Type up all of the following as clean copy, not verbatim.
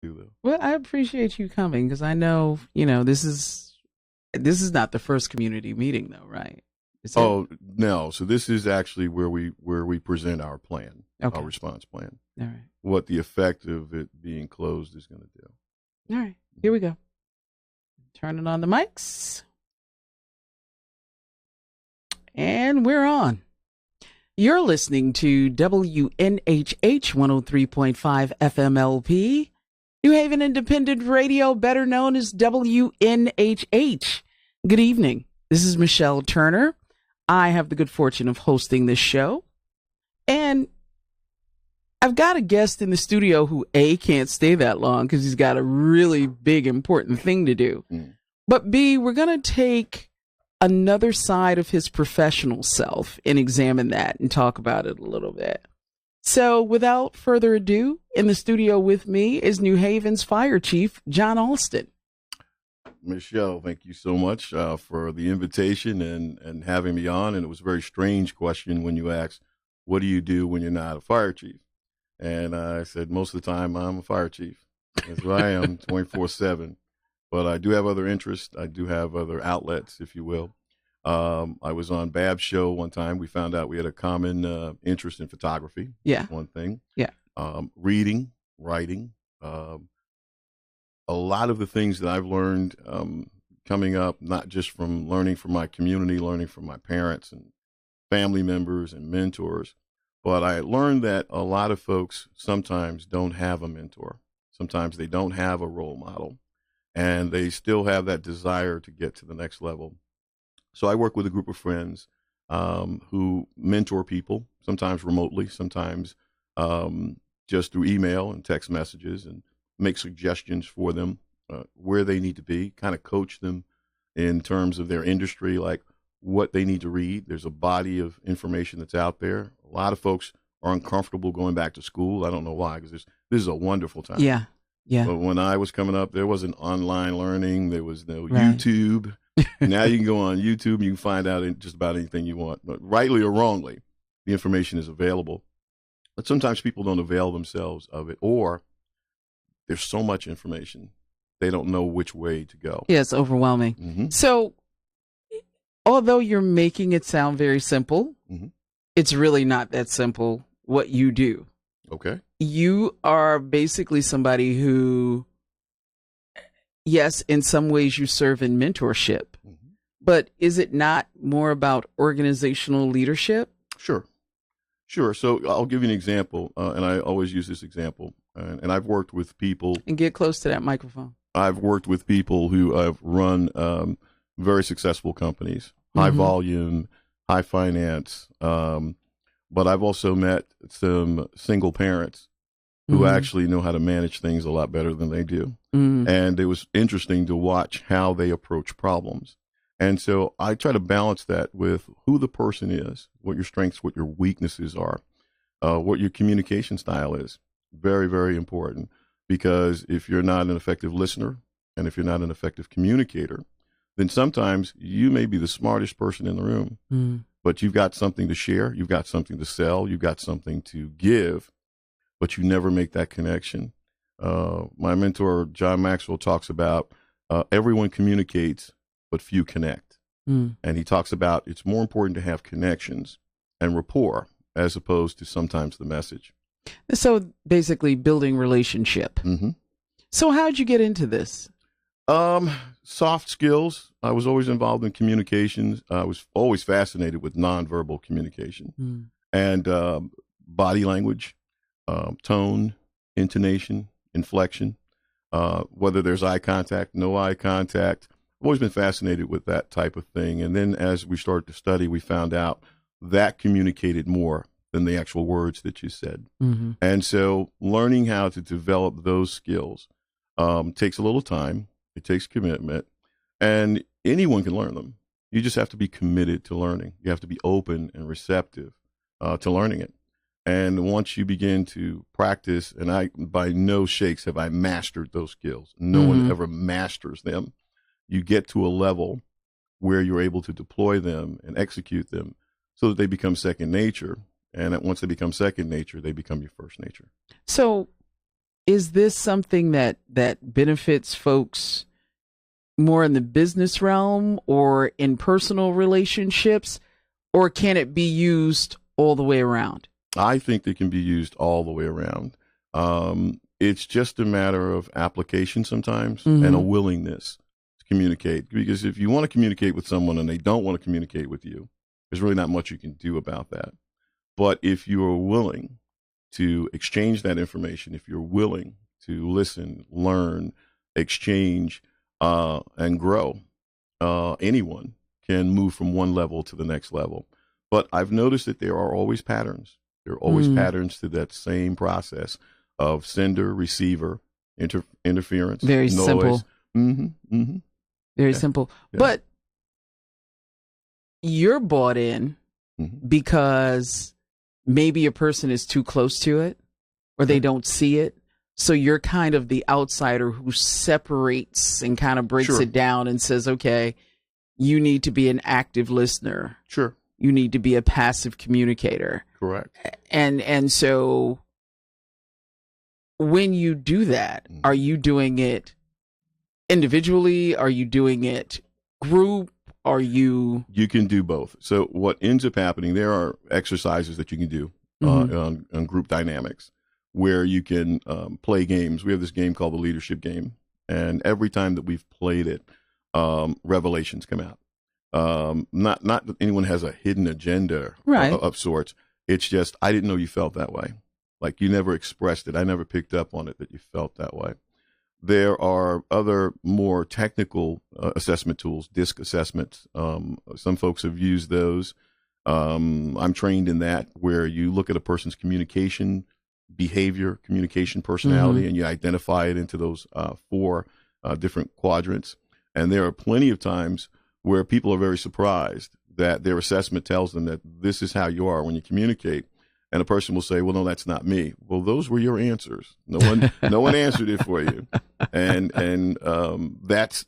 do though. Well, I appreciate you coming because I know, this is not the first community meeting though, right? Is it? Oh no! So this is actually where we present our plan, our Okay. response plan, All right. what the effect of it being closed is going to do. All right. Here we go. Turning on the mics. And we're on. You're listening to WNHH 103.5 FMLP, New Haven Independent Radio, better known as WNHH. Good evening. This is Michelle Turner. I have the good fortune of hosting this show. And I've got a guest in the studio who, A, can't stay that long because he's got a really big, important thing to do. Mm. But B, we're going to take another side of his professional self and examine that and talk about it a little bit. So without further ado, in the studio with me is New Haven's Fire Chief, John Alston. Michelle, thank you so much for the invitation and having me on. And it was a very strange question when you asked, what do you do when you're not a fire chief? And I said, most of the time, I'm a fire chief. That's who I am 24/7. But I do have other interests. I do have other outlets, if you will. I was on Bab's show one time. We found out we had a common interest in photography. Yeah. One thing. Yeah. Reading, writing. A lot of the things that I've learned coming up, not just from learning from my community, learning from my parents and family members and mentors, but I learned that a lot of folks sometimes don't have a mentor. Sometimes they don't have a role model, and they still have that desire to get to the next level. So I work with a group of friends who mentor people, sometimes remotely, sometimes just through email and text messages, and make suggestions for them where they need to be, kind of coach them in terms of their industry, like what they need to read. There's a body of information that's out there. A lot of folks are uncomfortable going back to school. I don't know why, because this is a wonderful time. Yeah. Yeah. But when I was coming up, there wasn't online learning. There was no Right. YouTube. Now you can go on YouTube and you can find out just about anything you want. But rightly or wrongly, the information is available. But sometimes people don't avail themselves of it, or there's so much information, they don't know which way to go. Yeah, it's overwhelming. Mm-hmm. So, although you're making it sound very simple, Mm-hmm. it's really not that simple what you do. Okay. You are basically somebody who, yes, in some ways you serve in mentorship, Mm-hmm. but is it not more about organizational leadership? Sure. So I'll give you an example, and I always use this example. And I've worked with people. And get close to that microphone. I've worked with people who have run very successful companies, high Mm-hmm. volume, high finance. But I've also met some single parents who Mm-hmm. actually know how to manage things a lot better than they do. Mm-hmm. And it was interesting to watch how they approach problems. And so I try to balance that with who the person is, what your strengths, what your weaknesses are, what your communication style is. Very, very important, because if you're not an effective listener and if you're not an effective communicator, then sometimes you may be the smartest person in the room, Mm-hmm. but you've got something to share, you've got something to sell, you've got something to give, but you never make that connection. My mentor, John Maxwell, talks about everyone communicates, but few connect. Mm-hmm. And he talks about it's more important to have connections and rapport as opposed to sometimes the message. So basically building relationship. Mm-hmm. So how'd you get into this? Soft skills. I was always involved in communications. I was always fascinated with nonverbal communication and body language, tone, intonation, inflection, whether there's eye contact, no eye contact. I've always been fascinated with that type of thing. And then as we started to study, we found out that communicated more than the actual words that you said. Mm-hmm. And so learning how to develop those skills takes a little time. It takes commitment, and anyone can learn them. You just have to be committed to learning. You have to be open and receptive to learning it. And once you begin to practice, and I, by no shakes have I mastered those skills. No one ever masters them. You get to a level where you're able to deploy them and execute them so that they become second nature. And once they become second nature, they become your first nature. So is this something that benefits folks more in the business realm or in personal relationships, or can it be used all the way around? I think they can be used all the way around. It's just a matter of application sometimes and a willingness to communicate. Because if you want to communicate with someone and they don't want to communicate with you, there's really not much you can do about that. But if you are willing to exchange that information, if you're willing to listen, learn, exchange, and grow, anyone can move from one level to the next level. But I've noticed that there are always patterns. There are always patterns to that same process of sender, receiver, interference, Very noise. simple. Very Yeah. simple. Yeah. But you're bought in because maybe a person is too close to it or they don't see it. So you're kind of the outsider who separates and kind of breaks it down and says, okay, you need to be an active listener. Sure. You need to be a passive communicator. Correct. And so when you do that, are you doing it individually? Are you doing it group? Are you? You can do both. So what ends up happening, there are exercises that you can do on group dynamics where you can play games. We have this game called the leadership game. And every time that we've played it, revelations come out. Not that anyone has a hidden agenda of sorts. It's just, I didn't know you felt that way. Like you never expressed it. I never picked up on it that you felt that way. There are other more technical assessment tools, DISC assessments. Some folks have used those. I'm trained in that, where you look at a person's communication behavior, communication personality, and you identify it into those four different quadrants. And there are plenty of times where people are very surprised that their assessment tells them that this is how you are when you communicate. And a person will say, well, no, that's not me. Well, those were your answers. No one answered it for you. And that's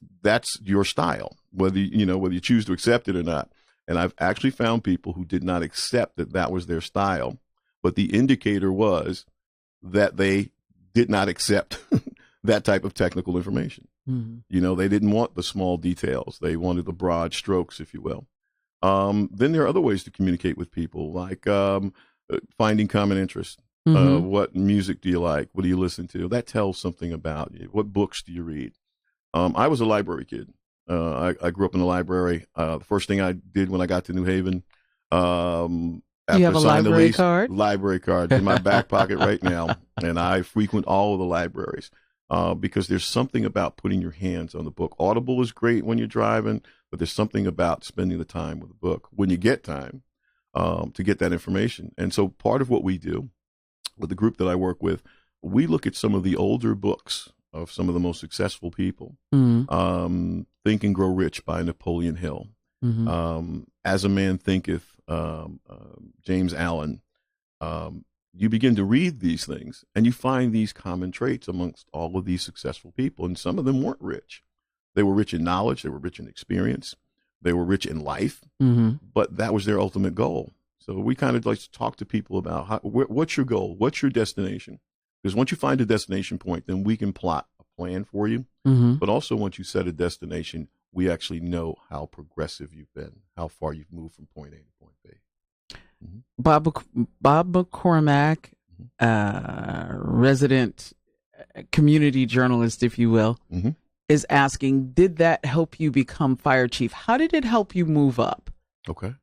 your style, whether you choose to accept it or not. And I've actually found people who did not accept that was their style, but the indicator was that they did not accept that type of technical information. They didn't want the small details. They wanted the broad strokes, if you will. Then there are other ways to communicate with people, like finding common interests. What music do you like? What do you listen to? That tells something about you. What books do you read? I was a library kid. I grew up in the library. The first thing I did when I got to New Haven, after you have a library card? Library card in my back pocket right now, and I frequent all of the libraries because there's something about putting your hands on the book. Audible is great when you're driving, but there's something about spending the time with the book when you get time to get that information. And so part of what we do with the group that I work with, we look at some of the older books of some of the most successful people. Think and Grow Rich by Napoleon Hill. As a Man Thinketh, James Allen. You begin to read these things and you find these common traits amongst all of these successful people. And some of them weren't rich. They were rich in knowledge. They were rich in experience. They were rich in life, but that was their ultimate goal. So we kind of like to talk to people about what's your goal? What's your destination? Because once you find a destination point, then we can plot a plan for you. But also once you set a destination, we actually know how progressive you've been, how far you've moved from point A to point B. Bob McCormack, resident community journalist, if you will, is asking, did that help you become fire chief? How did it help you move up? Okay.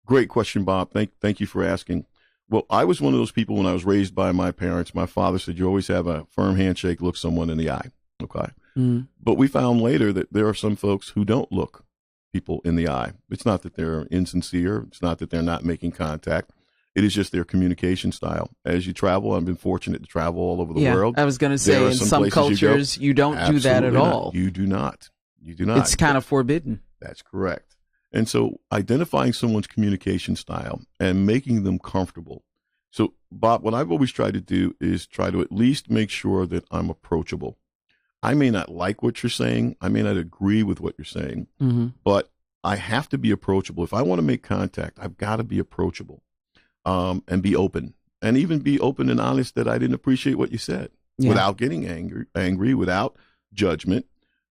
Great question, Bob. Thank you for asking. Well, I was one of those people when I was raised by my parents. My father said, you always have a firm handshake, look someone in the eye. Okay. But we found later that there are some folks who don't look people in the eye. It's not that they're insincere. It's not that they're not making contact. It is just their communication style. As you travel, I've been fortunate to travel all over the world. I was going to say, in some cultures, you don't do that at all. You do not. You do not. It's kind of forbidden. That's correct. And so identifying someone's communication style and making them comfortable. So, Bob, what I've always tried to do is try to at least make sure that I'm approachable. I may not like what you're saying. I may not agree with what you're saying, but I have to be approachable. If I want to make contact, I've got to be approachable and be open, and even be open and honest that I didn't appreciate what you said. Yeah. without getting angry, without judgment,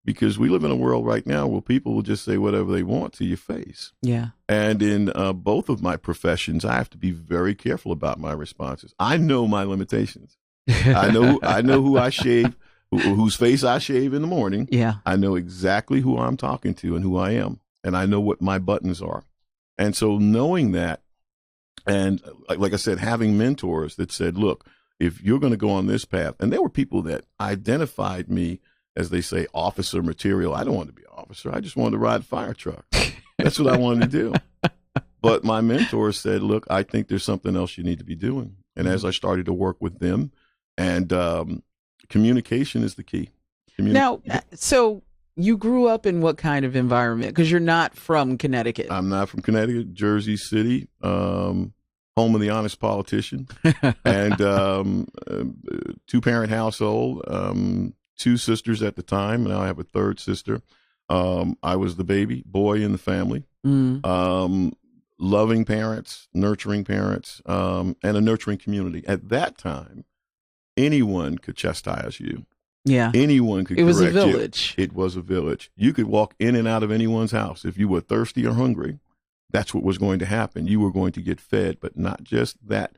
because we live in a world right now where people will just say whatever they want to your face. Yeah. And in both of my professions, I have to be very careful about my responses. I know my limitations. I know who I shave, whose face I shave in the morning. Yeah. I know exactly who I'm talking to and who I am, and I know what my buttons are. And so knowing that, and like I said, having mentors that said, look, if you're going to go on this path, and there were people that identified me as, they say, officer material. I don't want to be an officer. I just wanted to ride a fire truck. That's what I wanted to do. But my mentor said, look, I think there's something else you need to be doing. And as I started to work with them, and communication is the key. Now, so you grew up in what kind of environment? Because you're not from Connecticut. I'm not from Connecticut, Jersey City, home of the honest politician, and two-parent household, two sisters at the time. Now I have a third sister. I was the baby boy in the family. Loving parents, nurturing parents, and a nurturing community. At that time, anyone could chastise you. Yeah. Anyone could correct you. It was a village. It was a village. You could walk in and out of anyone's house. If you were thirsty or hungry, that's what was going to happen. You were going to get fed, but not just that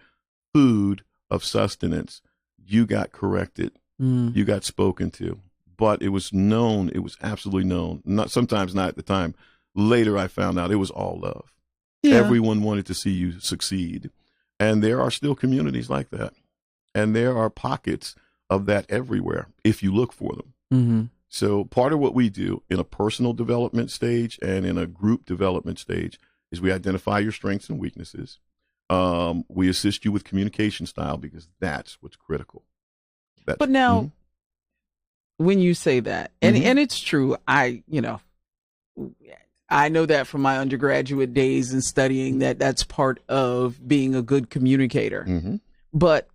food of sustenance. You got corrected. You got spoken to. But it was known. It was absolutely known. Sometimes not at the time. Later, I found out it was all love. Yeah. Everyone wanted to see you succeed. And there are still communities like that. And there are pockets of that everywhere if you look for them. So part of what we do in a personal development stage and in a group development stage is we identify your strengths and weaknesses. We assist you with communication style, because that's what's critical. But now, when you say that, and it's true, I know that from my undergraduate days and studying that's part of being a good communicator. But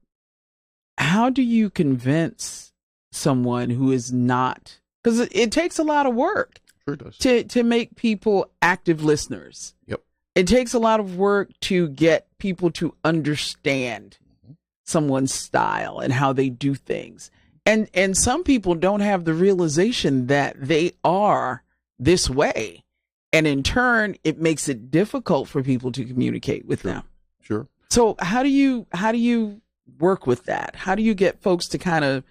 how do you convince someone who is not, because it takes a lot of work to make people active listeners. Yep. It takes a lot of work to get people to understand someone's style and how they do things. And some people don't have the realization that they are this way. And in turn, it makes it difficult for people to communicate with them. Sure. So how do you work with that? How do you get folks to kind of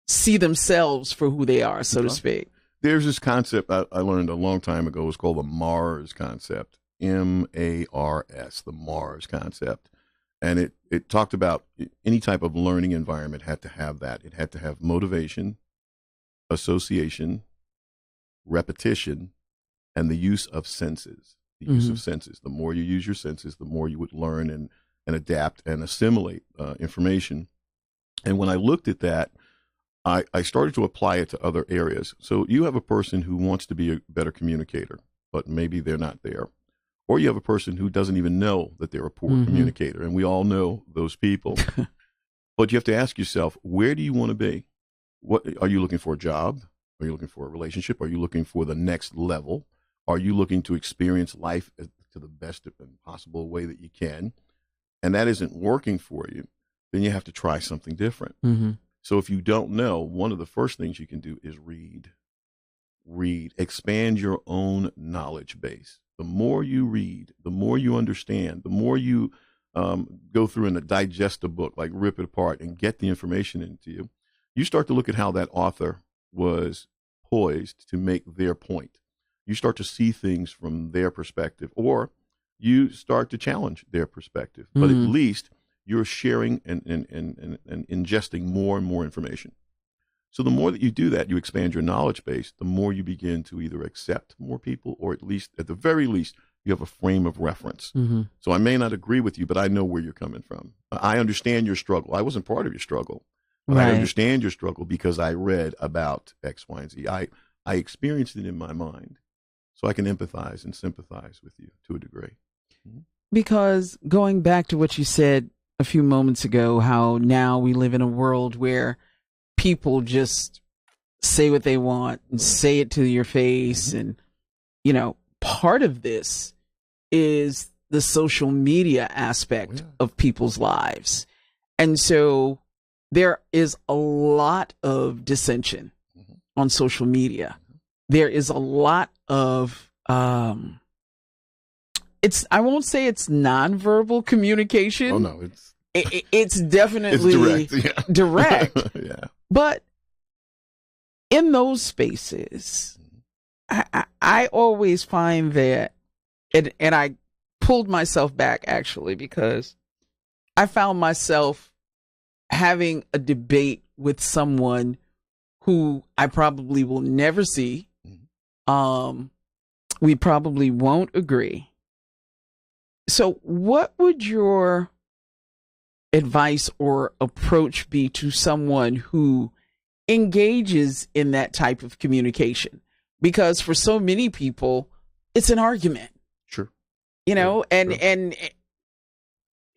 see themselves for who they are, so to speak? There's this concept I learned a long time ago. It's called the MARS concept, M-A-R-S, the MARS concept. And it talked about any type of learning environment had to have that. It had to have motivation, association, repetition, and the use of senses. The use of senses. The more you use your senses, the more you would learn and adapt and assimilate information. And when I looked at that, I started to apply it to other areas. So you have a person who wants to be a better communicator, but maybe they're not there. Or you have a person who doesn't even know that they're a poor communicator. And we all know those people. But you have to ask yourself, where do you want to be? What are you looking for? A job? Are you looking for a relationship? Are you looking for the next level? Are you looking to experience life to the best possible way that you can? And that isn't working for you, then you have to try something different. So if you don't know, one of the first things you can do is read. Expand your own knowledge base. The more you read, the more you understand, the more you go through and digest a book, like rip it apart and get the information into you, you start to look at how that author was poised to make their point. You start to see things from their perspective, or you start to challenge their perspective. But at least you're sharing and ingesting more and more information. So the more that you do that, you expand your knowledge base, the more you begin to either accept more people, or at the very least, you have a frame of reference. So I may not agree with you, but I know where you're coming from. I understand your struggle. I wasn't part of your struggle, but I understand your struggle because I read about X, Y, and Z. I experienced it in my mind, so I can empathize and sympathize with you to a degree. Because going back to what you said a few moments ago, how now we live in a world where people just say what they want and say it to your face. And, part of this is the social media aspect of people's lives. And so there is a lot of dissension on social media. There is a lot of I won't say it's nonverbal communication. Oh no, it's definitely it's direct. Yeah. direct. Yeah. But in those spaces, I always find that, and I pulled myself back actually, because I found myself having a debate with someone who I probably will never see. We probably won't agree. So what would your advice or approach be to someone who engages in that type of communication? Because for so many people, it's an argument. Sure. You know, Sure. and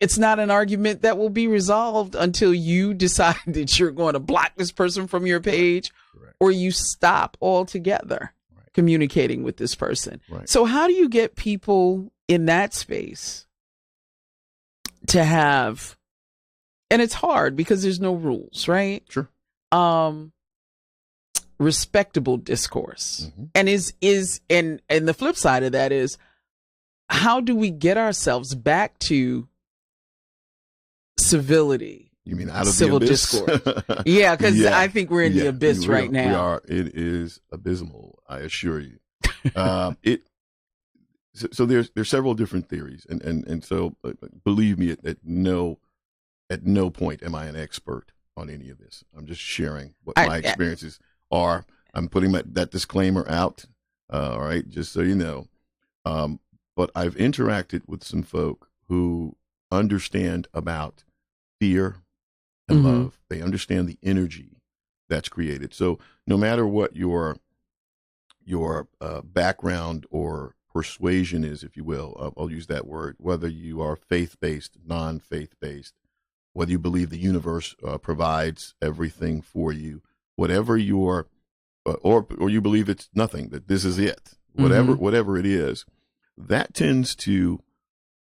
it's not an argument that will be resolved until you decide that you're going to block this person from your page, Correct. or you stop altogether communicating with this person. Right. So how do you get people in that space to have, and it's hard because there's no rules, right? Sure. Respectable discourse. And and the flip side of that is, how do we get ourselves back to civility? You mean out of civil the abyss? discourse? Yeah, because I think we're in the abyss right now. We are. It is abysmal, I assure you. So there's several different theories, and so believe me, at no point am I an expert on any of this. I'm just sharing what my experiences are. I'm putting that disclaimer out. All right, just so you know. But I've interacted with some folk who understand about fear and love. They understand the energy that's created. So no matter what your background or persuasion is, if you will, I'll use that word, whether you are faith-based, non-faith-based, whether you believe the universe provides everything for you, whatever your, or you believe it's nothing, that this is it, whatever it is, that tends to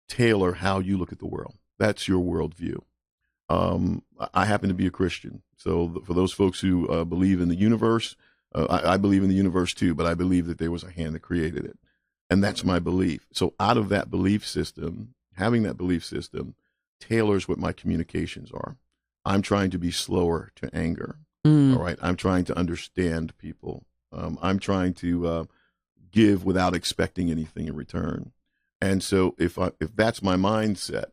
tailor how you look at the world. That's your worldview. I happen to be a Christian. So for those folks who believe in the universe, I believe in the universe too, but I believe that there was a hand that created it. And that's my belief. So out of that belief system, having that belief system tailors what my communications are. I'm trying to be slower to anger. All right. I'm trying to understand people. I'm trying to give without expecting anything in return. And so if that's my mindset,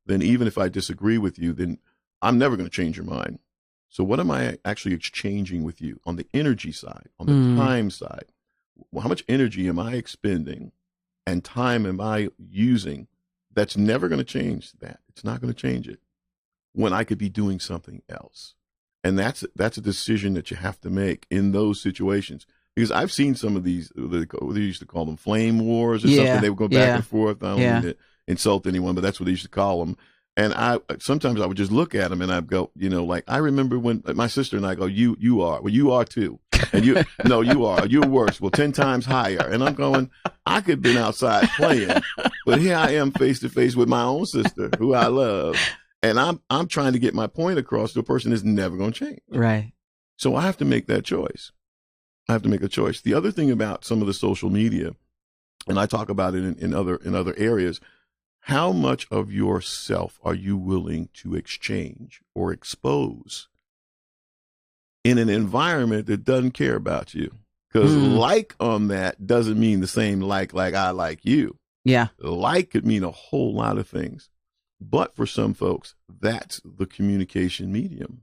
then even if I disagree with you, then I'm never going to change your mind. So what am I actually exchanging with you on the energy side, on the time side? Well, how much energy am I expending and time am I using that's never going to change that? It's not going to change it when I could be doing something else. And that's a decision that you have to make in those situations. Because I've seen some of these, they used to call them flame wars or something. They would go back and forth. I don't mean to insult anyone, but that's what they used to call them. And sometimes I would just look at them and I'd go, like I remember when my sister and I go, you are, well, you are too. And you are, you're worse. Well, 10 times higher. And I'm going, I could have been outside playing, but here I am face to face with my own sister who I love. And I'm trying to get my point across to a person that's never going to change. Right. So I have to make that choice. I have to make a choice. The other thing about some of the social media, and I talk about it in other areas, how much of yourself are you willing to exchange or expose in an environment that doesn't care about you? Because like on that doesn't mean the same like I like you. Yeah. Like could mean a whole lot of things. But for some folks, that's the communication medium.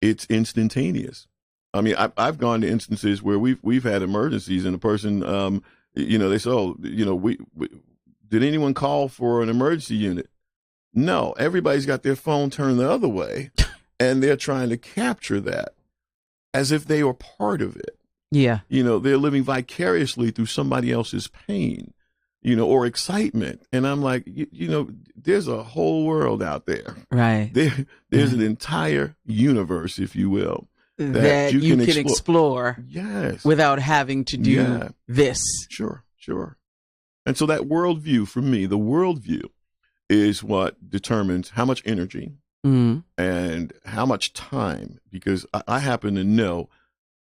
It's instantaneous. I mean, I've gone to instances where we've had emergencies and a person, they say, oh, we did anyone call for an emergency unit? No, everybody's got their phone turned the other way and they're trying to capture that as if they were part of it. Yeah. They're living vicariously through somebody else's pain, or excitement. And I'm like, there's a whole world out there. Right. There's an entire universe, if you will, that you can explore. Yes. Without having to do this. Sure. And so that worldview, for me, the worldview is what determines how much energy Mm. and how much time, because I happen to know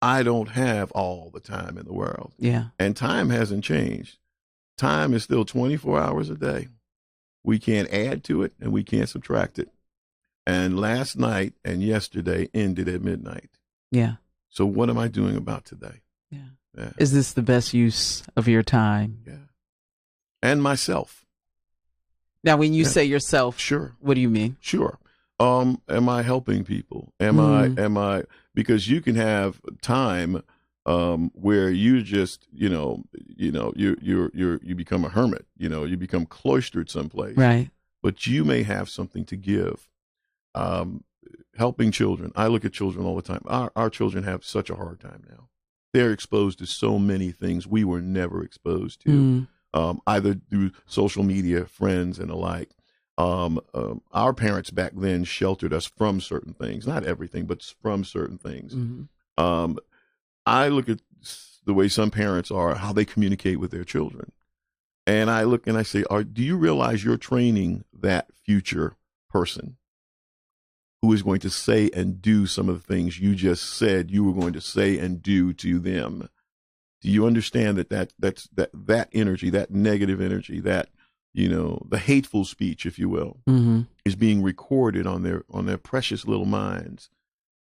I don't have all the time in the world. Yeah. And time hasn't changed. Time is still 24 hours a day. We can't add to it and we can't subtract it. And last night and yesterday ended at midnight. Yeah. So what am I doing about today? Yeah. Yeah. Is this the best use of your time? Yeah. And myself. Now, when you Yeah. say yourself, Sure. what do you mean? Sure. Am I helping people? Am Mm. I, because you can have time where you just, you become a hermit, you become cloistered someplace, Right. but you may have something to give. Helping children. I look at children all the time. Our children have such a hard time now. They're exposed to so many things we were never exposed to, either through social media, friends, and the like. Our parents back then sheltered us from certain things, not everything, but from certain things. Mm-hmm. I look at the way some parents are, how they communicate with their children. And I look and I say, do you realize you're training that future person who is going to say and do some of the things you just said you were going to say and do to them? Do you understand that energy, that negative energy, that, the hateful speech, if you will, is being recorded on their precious little minds,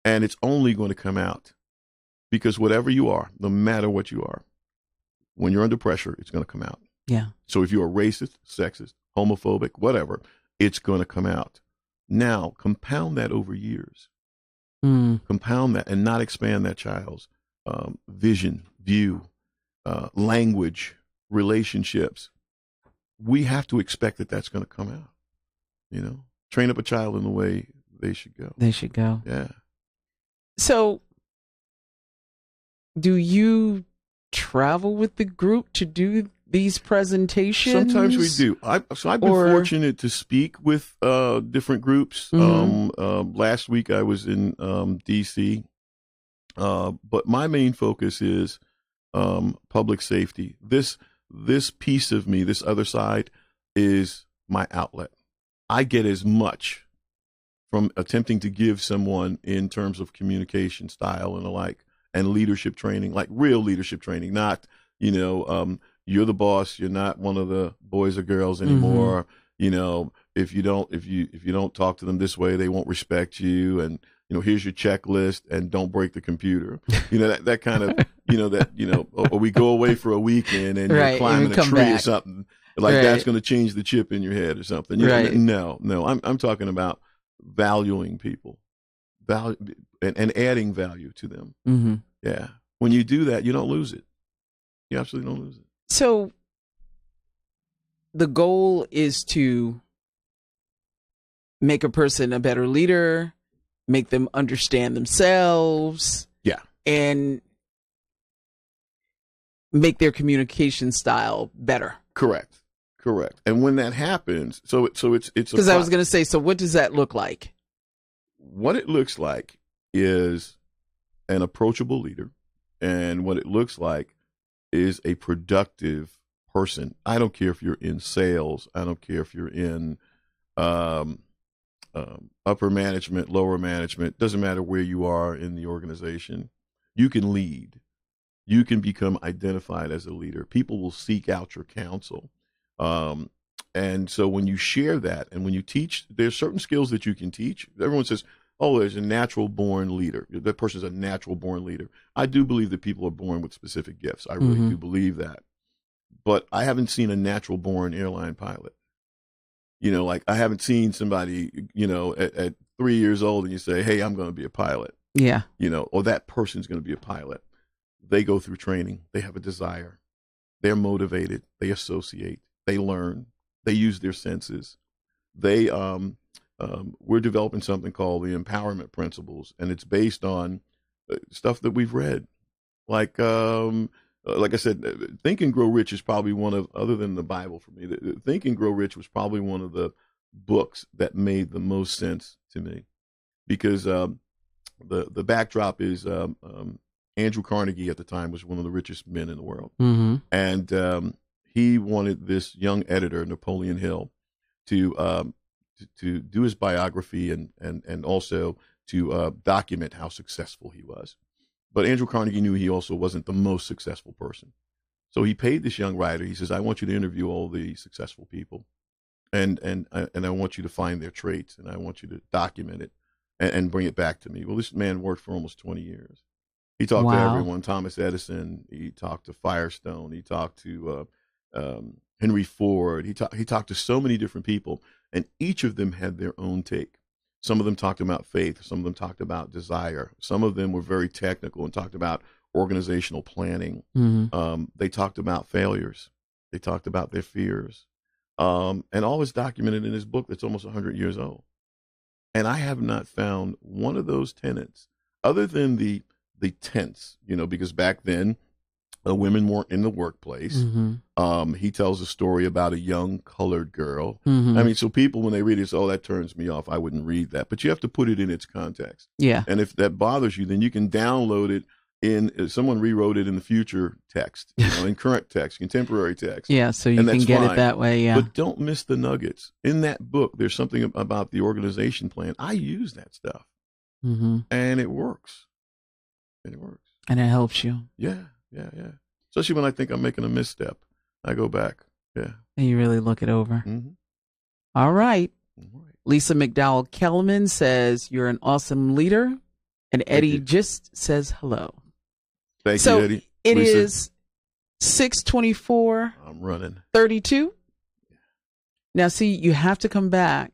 and it's only going to come out because whatever you are, no matter what you are, when you're under pressure, it's going to come out. Yeah. So if you're a racist, sexist, homophobic, whatever, it's going to come out. Now, compound that over years. Compound that and not expand that child's vision, view, language, relationships. We have to expect that that's going to come out. Train up a child in the way they should go. They should go. Yeah. So, do you travel with the group to do these presentations? Sometimes we do. I've been fortunate to speak with different groups. Last week I was in D.C., but my main focus is public safety. This piece of me, this other side, is my outlet. I get as much from attempting to give someone in terms of communication style and the like, and leadership training, like real leadership training, not, you're the boss, you're not one of the boys or girls anymore. If you don't talk to them this way, they won't respect you. And, here's your checklist and don't break the computer. That kind of, or we go away for a weekend and you're climbing a tree or something. Like that's going to change the chip in your head or something. No, I'm talking about valuing people, and adding value to them. Yeah. When you do that, you don't lose it. You absolutely don't lose it. So the goal is to make a person a better leader, make them understand themselves. Yeah. And make their communication style better. Correct. And when that happens, so it's because I was going to say, so what does that look like? What it looks like is an approachable leader, and what it looks like is a productive person. I don't care if you're in sales. I don't care if you're in upper management, lower management. Doesn't matter where you are in the organization. You can lead. You can become identified as a leader. People will seek out your counsel. And so when you share that and when you teach, there's certain skills that you can teach. Everyone says, oh, there's a natural born leader. That person's a natural born leader. I do believe that people are born with specific gifts. I really do believe that. But I haven't seen a natural born airline pilot. Like I haven't seen somebody, at 3 years old and you say, hey, I'm going to be a pilot. Yeah. Or that person's going to be a pilot. They go through training. They have a desire. They're motivated. They associate. They learn. They use their senses. We're developing something called the empowerment principles, and it's based on stuff that we've read. Like I said, Think and Grow Rich is probably one of, other than the Bible for me, Think and Grow Rich was probably one of the books that made the most sense to me, because the backdrop is Andrew Carnegie at the time was one of the richest men in the world. And he wanted this young editor, Napoleon Hill, to to do his biography and also to document how successful he was. But Andrew Carnegie knew he also wasn't the most successful person. So he paid this young writer. He says, "I want you to interview all the successful people, and I want you to find their traits, and I want you to document it and bring it back to me." Well, this man worked for almost 20 years. He talked to Wow. everyone: Thomas Edison. He talked to Firestone. He talked to Henry Ford. He talked to so many different people, and each of them had their own take. Some of them talked about faith. Some of them talked about desire. Some of them were very technical and talked about organizational planning. They talked about failures. They talked about their fears, and all is documented in his book that's almost 100 years old. And I have not found one of those tenets, other than the tenets, because back then women weren't in the workplace. He tells a story about a young colored girl. I mean, so people, when they read it, say, "Oh, that turns me off. I wouldn't read that." But you have to put it in its context. Yeah. And if that bothers you, then you can download it someone rewrote it in the future text, in current text, contemporary text. Yeah, so you can get it that way, yeah. But don't miss the nuggets. In that book, there's something about the organization plan. I use that stuff. And it works. And it works. And it helps you. Yeah. Especially when I think I'm making a misstep. I go back. Yeah. And you really look it over. All right. Lisa McDowell Kelman says, "You're an awesome leader." And Eddie just says hello. Thank you, Eddie. It Lisa. Is 6:24. I'm running. 32. Now, see, you have to come back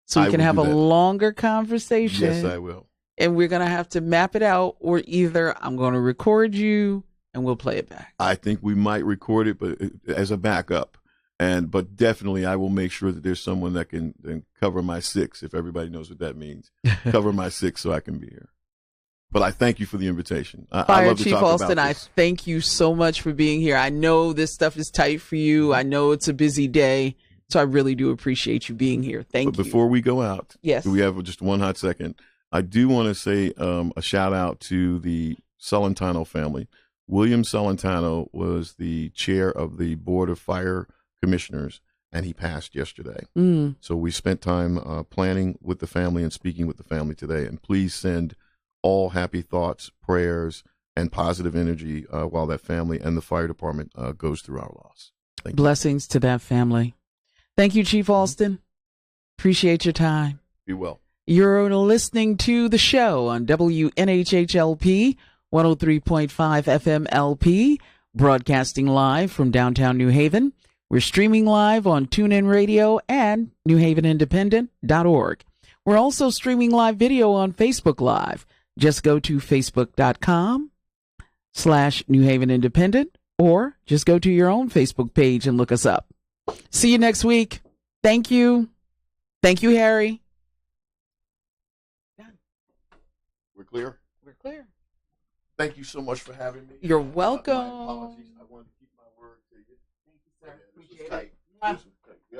so we can have a longer conversation. Yes, I will. And we're going to have to map it out, or either I'm going to record you and we'll play it back. I think we might record it, but as a backup. But definitely, I will make sure that there's someone that can cover my 6, if everybody knows what that means. Cover my 6 so I can be here. But I thank you for the invitation. I love to Chief talk Alston, about I this. thank you so much for being here. I know this stuff is tight for you. I know it's a busy day. So I really do appreciate you being here. Thank you. But before we go out, yes, we have just one hot second. I do want to say a shout out to the Celentano family. William Celentano was the chair of the Board of Fire Commissioners, and he passed yesterday. So we spent time planning with the family and speaking with the family today. And please send all happy thoughts, prayers, and positive energy while that family and the fire department goes through our loss. Thank Blessings to that family. Thank you, Chief Alston. Appreciate your time. Be well. You're listening to the show on WNHHLP 103.5 FM LP, broadcasting live from downtown New Haven. We're streaming live on TuneIn Radio and newhavenindependent.org. We're also streaming live video on Facebook Live. Just go to facebook.com/New Haven Independent, or just go to your own Facebook page and look us up. See you next week. Thank you. Thank you, Harry. We're clear? We're clear. Thank you so much for having me. You're welcome. My apologies. I wanted to keep my word to you. Thank you, sir. Appreciate tight. it.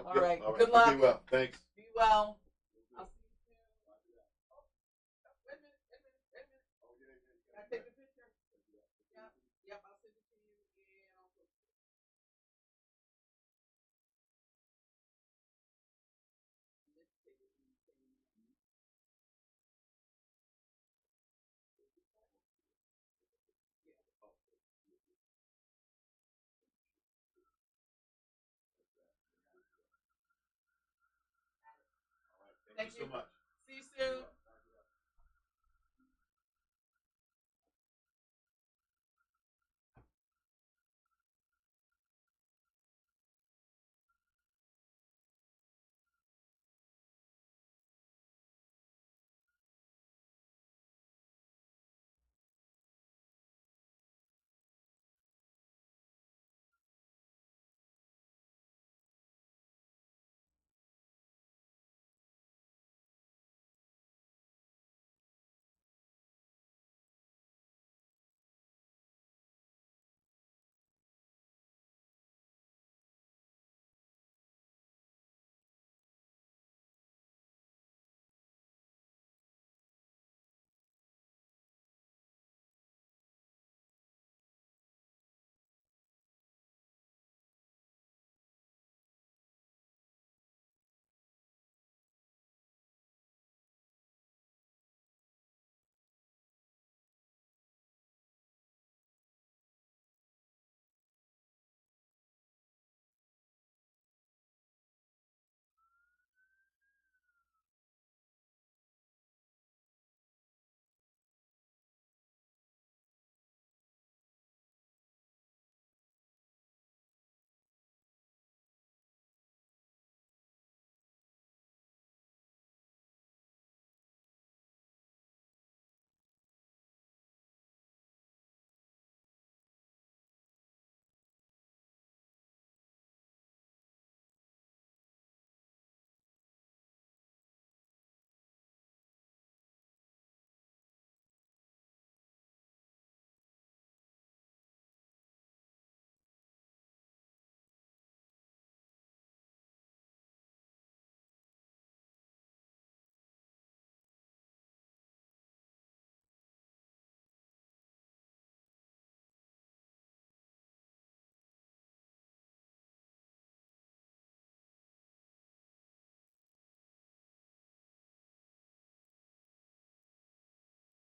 All right. Good luck. Be well. Thanks. Be well. I'll see you soon. Oh, wait a minute. Can I take a picture? Yep, I'll send it to you. And I'll put Thank you so much. See you soon.